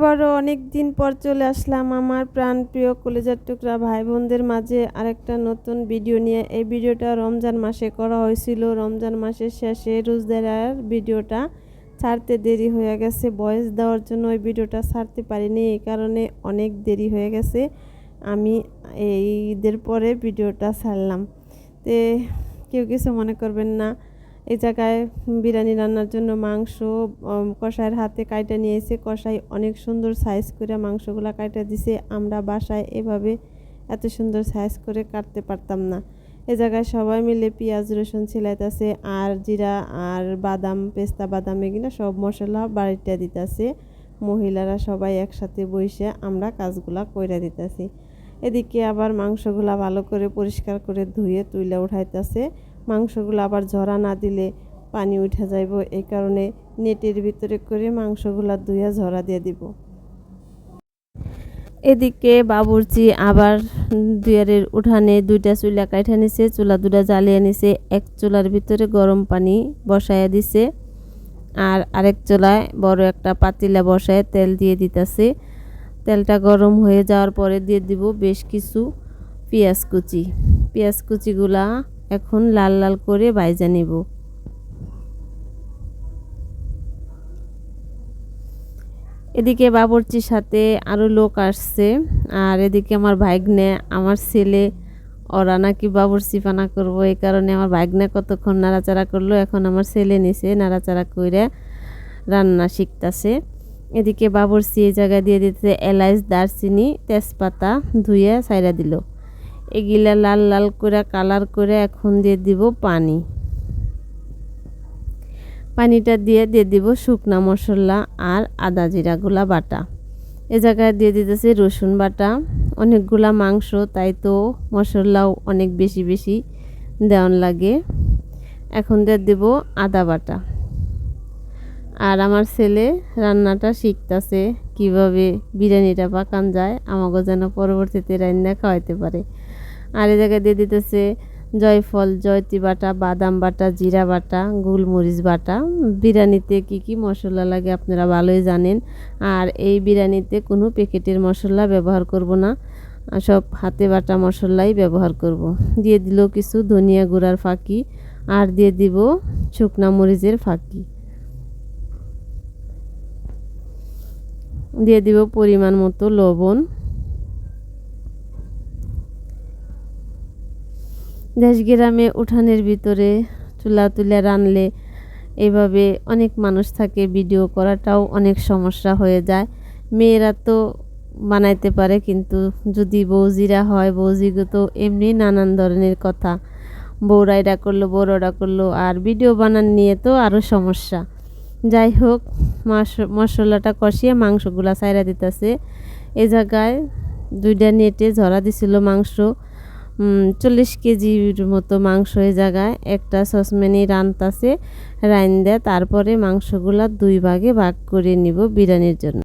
আবারও অনেক দিন পর চলে আসলাম আমার প্রাণপ্রিয় কলেজার টুকরা ভাই বোনদের মাঝে আরেকটা নতুন ভিডিও নিয়ে। এই ভিডিওটা রমজান মাসে করা হয়েছিল। রমজান মাসের শেষে রোজাদার ভিডিওটা ছাড়তে দেরি হয়ে গেছে। ভয়েস দেওয়ার জন্য ওই ভিডিওটা ছাড়তে পারিনি, এই কারণে অনেক দেরি হয়ে গেছে। আমি এই ঈদের পরে ভিডিওটা ছাড়লাম। তে কেউ কিছু মনে করবেন না। এই জায়গায় বিরিয়ানি রান্নার জন্য মাংস কষাইয়ের হাতে কাইটা নিয়েছে। কষাই অনেক সুন্দর সাইজ করে মাংসগুলো কাইটা দিছে। আমরা বাসায় এভাবে এত সুন্দর সাইজ করে কাটতে পারতাম না। এই জায়গায় সবাই মিলে পেঁয়াজ রসুন ছিলাইতেছে, আর জিরা আর বাদাম পেস্তা বাদাম এগুলো সব মশলা বাড়িটা দিতেছে। মহিলারা সবাই একসাথে বসে আমরা কাজগুলা কইরা দিতেছি। এদিকে আবার মাংসগুলা ভালো করে পরিষ্কার করে ধুয়ে তুইলা উঠাইতেছে। মাংসগুলো আবার ঝরা না দিলে পানি উঠে যাইব, এই কারণে নেটের ভিতরে করে মাংসগুলো ধুয়ে ঝরা দিয়ে দিব। এদিকে বাবুর্চি আবার দুয়ারের উঠানে দুইটা চুলা কাইঠা নিছে, চুলা দুটা জ্বালিয়ে নিছে। এক চুলার ভিতরে গরম পানি বসায়া দিছে, আর আরেক চুলায় বড় একটা পাতিলা বসায় তেল দিয়ে দিতেছে। তেলটা গরম হয়ে যাওয়ার পরে দিয়ে দিব বেশ কিছু পেঁয়াজ কুচি। পেঁয়াজ কুচিগুলা এখন লাল লাল করে ভাইজা নিব। এদিকে বাবুর্চির সাথে আরো লোক আসছে, আর এদিকে আমার ভাগ্নে আমার ছেলে ওরা নাকি বাবুর্চি পানা করবো, এই কারণে আমার ভাগ্নে কতক্ষণ নাড়াচাড়া করলো। এখন আমার ছেলে নিছে নাড়াচাড়া করে রান্না শিখতেছে। এদিকে বাবুর্চি এই জায়গায় দিয়ে দিতে এলাচ দারচিনি তেজপাতা ধুয়ে ছাইরা দিল। এগুলা লাল লাল করে কালার করে এখন দিয়ে দিব পানি। পানিটা দিয়ে দিব শুকনা মশলা আর আদা জিরাগুলা বাটা। এ জায়গায় দিয়ে দিতেছে রসুন বাটা। অনেকগুলা মাংস, তাই তো মশলাও অনেক বেশি বেশি দেওয়ান লাগে। এখন দিয়ে দিব আদা বাটা। আর আমার ছেলে রান্নাটা শিখতেছে কিভাবে বিরিয়ানিটা পাকান যায়, আমাকে যেন পরবর্তীতে রান্না খাওয়াইতে পারে। আর এই জায়গায় দিয়ে দিতেছে জয়ফল জয়তি বাটা, বাদাম বাটা, জিরা বাটা, গোলমরিচ বাটা। বিরিয়ানিতে কি কি মশলা লাগে আপনারা ভালোই জানেন। আর এই বিরিয়ানিতে কোনো প্যাকেটের মশলা ব্যবহার করব না, সব হাতে বাটা মশলাই ব্যবহার করব। দিয়ে দিল কিছু ধনিয়া গুঁড়ার ফাঁকি, আর দিয়ে দিব শুকনা মরিচের ফাঁকি। দিয়ে দিব পরিমাণ মতো লবণ। দেশ গ্রামে উঠানের ভিতরে চুলা তুলে রানলে এইভাবে অনেক মানুষ থাকে, ভিডিও করাটাও অনেক সমস্যা হয়ে যায়। মেয়েরা তো বানাইতে পারে, কিন্তু যদি বৌজিরা হয়, বৌজিগো তো এমনি নানান ধরনের কথা, বউরা এটা করলো বড়রা করলো, আর ভিডিও বানান নিয়ে তো আরও সমস্যা। যাই হোক, মশলাটা কষিয়ে মাংসগুলা ছাইরা দিতেছে। এই জায়গায় দুইটা নেটে ঝরা দিছিল মাংস, 40 কেজির মতো মাংস। এই জায়গায় একটা সসম্যানে রান্তাছে, রাইন্দা তারপরে মাংসগুলা দুই ভাগে ভাগ করে নিব বিরিয়ানির জন্য।